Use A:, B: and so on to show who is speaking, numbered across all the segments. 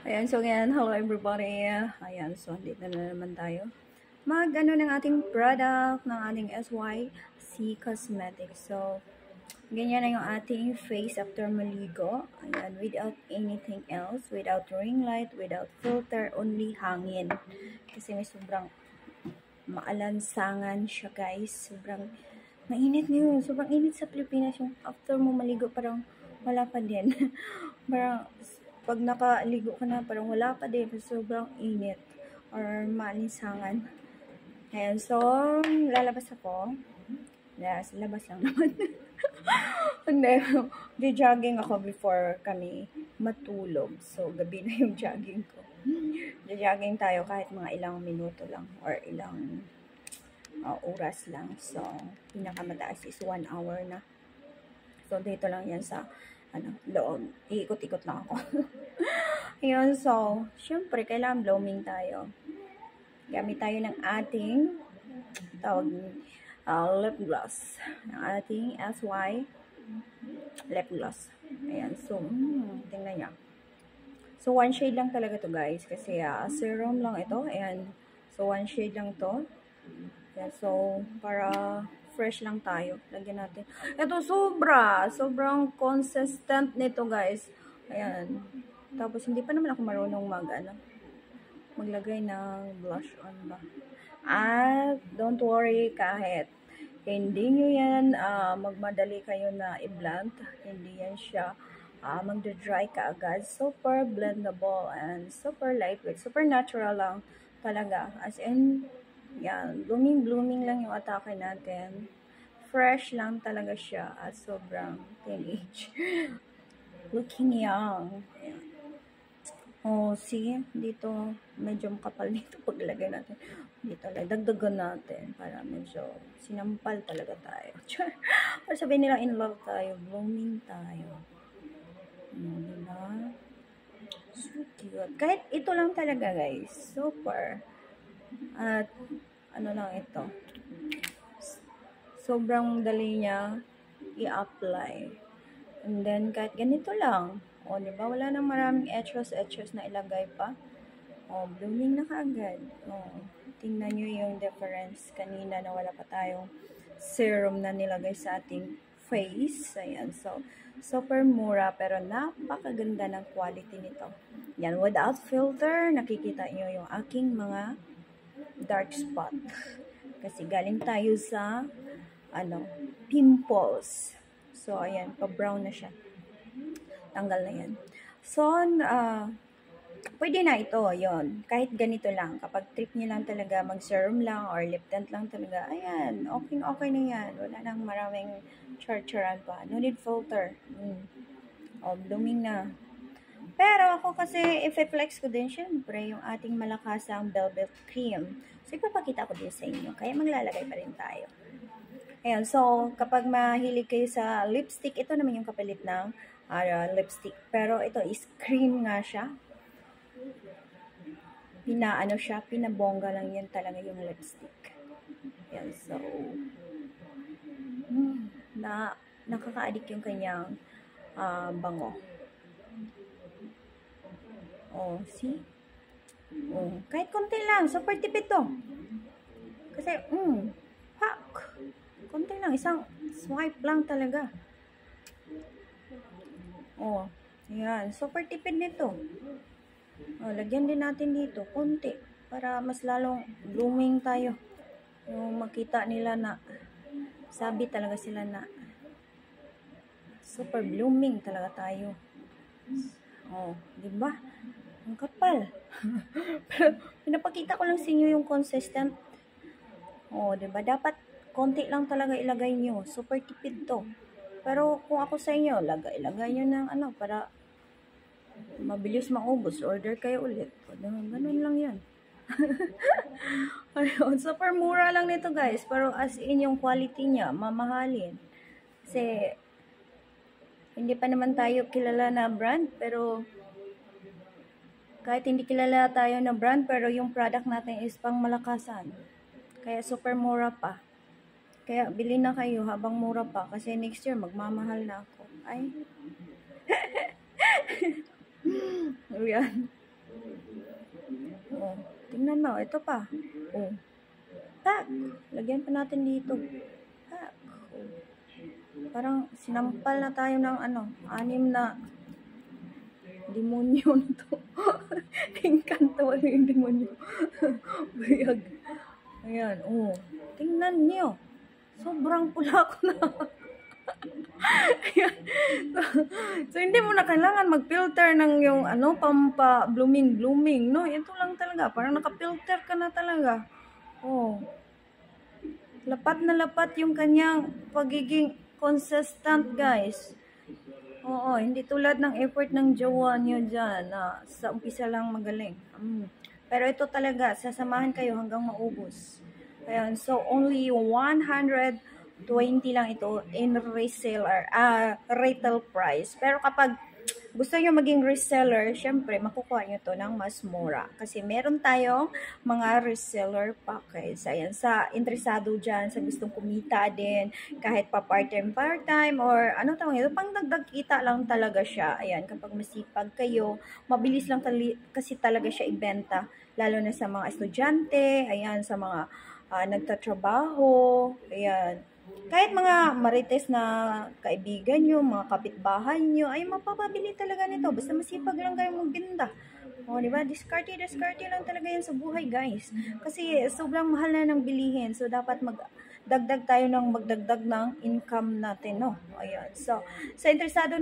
A: Ayan, so ngayon, hello everybody. Ayan, so dito na naman tayo. Mag-ano ng ating product, ng ating SYC Cosmetics. So, ganyan na yung ating face after maligo. Ayan, without anything else, without ring light, without filter, only hangin. Kasi may sobrang maalansangan siya, guys. Sobrang mainit ngayon. Sobrang init sa Pilipinas. Yung after mo maligo, parang wala pa din. Parang pag nakaligo ka na, parang wala pa din. Sobrang init or maalinsangan. Ayan, so lalabas ako. Yes, labas lang naman. Hindi, jogging ako before kami matulog. So, gabi na yung jogging ko. Jogging tayo kahit mga ilang minuto lang or ilang oras lang. So, pinakamataas is 1 hour na. So, dito lang yan sa loob. Iikot-ikot lang ako. Ayun, so, syempre, kailangan blooming tayo. Gamit tayo ng ating lip gloss. Ng ating SY lip gloss. Ayan, so, tingnan niya. So, one shade lang talaga to guys. Kasi serum lang ito. Ayan. So, one shade lang to. Ayan, so, para fresh lang tayo. Lagyan natin. Ito, sobrang consistent nito, guys. Ayan. Tapos, hindi pa naman ako marunong maglagay ng blush on ba. At, don't worry, kahit hindi nyo yan, magmadali kayo na i-blend. Hindi yan siya magda-dry ka agad. Super blendable and super lightweight. Super natural lang talaga. As in, yan, blooming lang yung atake natin. Fresh lang talaga siya at sobrang teenage. Looking young. Ayan. Oh, see? Dito, medyo makapal dito paglagay natin. Dito, dagdagan natin para medyo sinampal talaga tayo. Para sabihin nila in love tayo, blooming tayo. Diba? So cute. Kahit ito lang talaga, guys. Super. At, ano lang ito. Sobrang dali niya i-apply. And then, kahit ganito lang. O, diba? Wala nang maraming etchos na ilagay pa. O, blooming na kaagad. O, tingnan nyo yung difference kanina na wala pa tayong serum na nilagay sa ating face. Ayan. So, super mura pero napakaganda ng quality nito. Yan, without filter, nakikita nyo yung aking mga dark spot. Kasi galing tayo sa pimples. So, ayan, pa-brown na siya. Tanggal na yan. So, pwede na ito, yon. Kahit ganito lang. Kapag trip niyo lang talaga, mag-serum lang or lip tint lang talaga, ayan, okay na yan. Wala nang maraming char-charan pa. No need filter. O, blooming na. Pero ako kasi, i-flex ko din, syempre, yung ating malakasang velvet cream. So, ipapakita ko din sa inyo. Kaya maglalagay pa rin tayo. Ayan, so, kapag mahilig kayo sa lipstick, ito naman yung kapalit ng lipstick. Pero ito is cream nga siya. Pinabongga lang yan talaga yung lipstick. Ayan, so, nakaka-addict yung kanyang bango. Oh, see? Oh, kahit konti lang, super tipid to. Kasi, konti lang, isang swipe lang talaga. Oh, ayan, super tipid nito. Oh, lagyan din natin dito, konti, para mas lalong blooming tayo. Yung makita nila na, sabi talaga sila na, super blooming talaga tayo. Oh, diba? Ang kapal. Pero, pinapakita ko lang sa inyo yung consistent. Oh, diba? Dapat, konti lang talaga ilagay nyo. Super tipid to. Pero, kung ako sa inyo, ilagay nyo ng para mabilis maubos. Order kayo ulit. Ganun lang yan. Ayun, super mura lang nito guys. Pero as in yung quality niya, mamahalin. Kasi, hindi pa naman tayo kilala na brand. Pero, kahit hindi kilala tayo na brand, pero yung product natin is pang malakasan. Kaya super mura pa. Kaya bili na kayo habang mura pa. Kasi next year, magmamahal na ako. Ay. Ayan. Oh, tingnan mo, ito pa. Oh, pack. Lagyan pa natin dito. Pack. Oh, parang sinampal na tayo ng ano, 6 na demonyo nito. Engkanto ano yung demonyo. Bayag. Ayan, oh. Tingnan niyo. Sobrang pula ko na. Ayan. So, hindi mo na kailangan mag-filter ng yung ano, pampa blooming, no? Ito lang talaga. Parang naka-filter ka na talaga. Oh. Lapat na lapat yung kanyang pagiging consistent, guys. Oo, hindi tulad ng effort ng jowa niyo dyan na sa umpisa lang magaling. Pero ito talaga, sasamahan kayo hanggang maubos. Ayan, so only 120 lang ito in retail price. Pero kapag gusto nyo maging reseller, syempre, makukuha nyo to ng mas mura. Kasi meron tayong mga reseller package. Ayan, sa interesado dyan, sa gustong kumita din, kahit pa part-time, or ano tawag ito, pang dagdag kita lang talaga siya. Ayan, kapag masipag kayo, mabilis lang kasi talaga siya ibenta. Lalo na sa mga estudyante, ayan, sa mga nagtatrabaho, ayan. Kahit mga marites na kaibigan nyo, mga kapitbahay nyo, ay mapapabili talaga nito. Basta masipag lang kayong magbinda. O, di ba? Diskarte lang talaga yan sa buhay, guys. Kasi sobrang mahal na ng bilihin. So, dapat magdagdag tayo ng magdagdag ng income natin, no? Ayan. So, sa interesado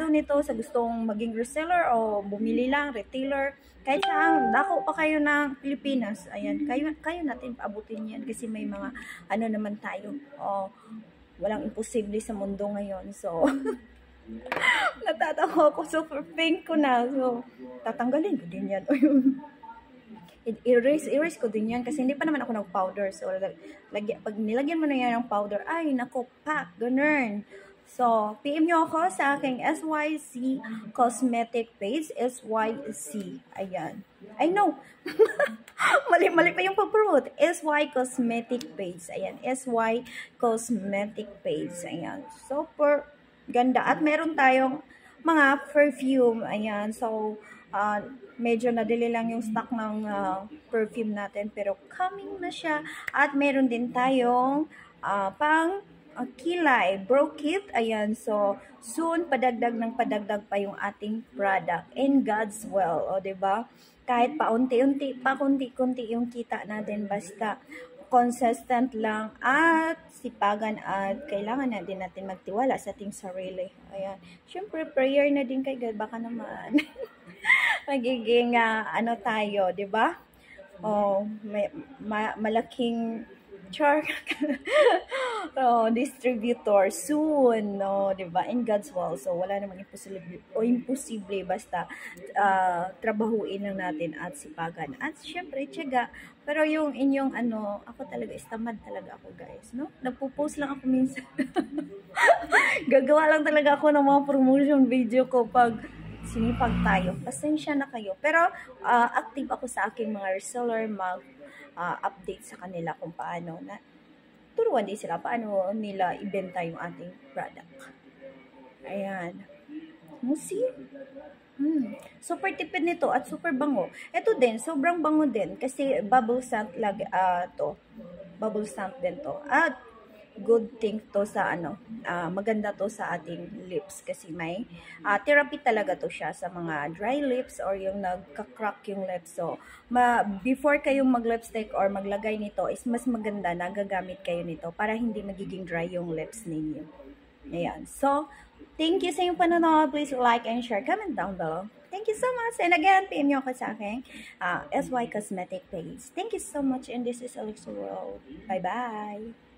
A: nito, sa gustong maging reseller o bumili lang, retailer, kahit saan, dako pa kayo ng Pilipinas, ayan, kayo natin paabutin yan kasi may mga, ano naman tayo, walang imposible sa mundo ngayon. So, natatawa ako, super pink ko na. So, tatanggalin ko din yan. Erase ko din yan kasi hindi pa naman ako nag-powder. So, pag nilagyan mo na yan ng powder, ay, nako, pack, ganun. So, PM nyo ako sa aking SYC Cosmetic page, SYC. Ayan. I know. Mali pa yung pag-promote. SY Cosmetic page. Ayan. SY Cosmetic page. Ayan. Super ganda. At meron tayong mga perfume. Ayan. So, medyo nadili lang yung stock ng perfume natin. Pero coming na siya. At meron din tayong pang kilay, bro kit, ayan, so, soon, padagdag pa yung ating product, in God's will, o, diba? Kahit paunti-unti, pakunti-kunti yung kita natin, basta, consistent lang, at sipagan, at kailangan na din natin magtiwala sa ating sarili, ayan, syempre, prayer na din kay God, baka naman, magiging, ano tayo, diba? Oh, may, malaking char distributor soon, no, 'di ba? In God's will. So wala namang imposible basta trabahuin lang natin at sipagan. At syempre, tiyaga. Pero yung inyong ano, ako talaga istamad talaga ako, guys, no? Nagpo-post lang ako minsan. Gagawa lang talaga ako ng mga promotion video ko pag sinipag tayo. Pasensya na kayo. Pero active ako sa aking mga reseller, update sa kanila kung paano na turuan din sila paano nila ibenta yung ating product. Ayan. See? Super tipid nito at super bango. Ito din, sobrang bango din kasi bubble scent to. Bubble scent din to. At good thing to sa ano, maganda to sa ating lips kasi may therapy talaga to siya sa mga dry lips or yung nagka-crack yung lips. So, before kayong mag-lipstick or maglagay nito is mas maganda na gagamit kayo nito para hindi magiging dry yung lips ninyo. Ayan. So, thank you sa inyong panonood. Please like and share. Comment down below. Thank you so much. And again, PM nyo ako sa aking SY Cosmetic page. Thank you so much. And this is Alexa World. Bye-bye.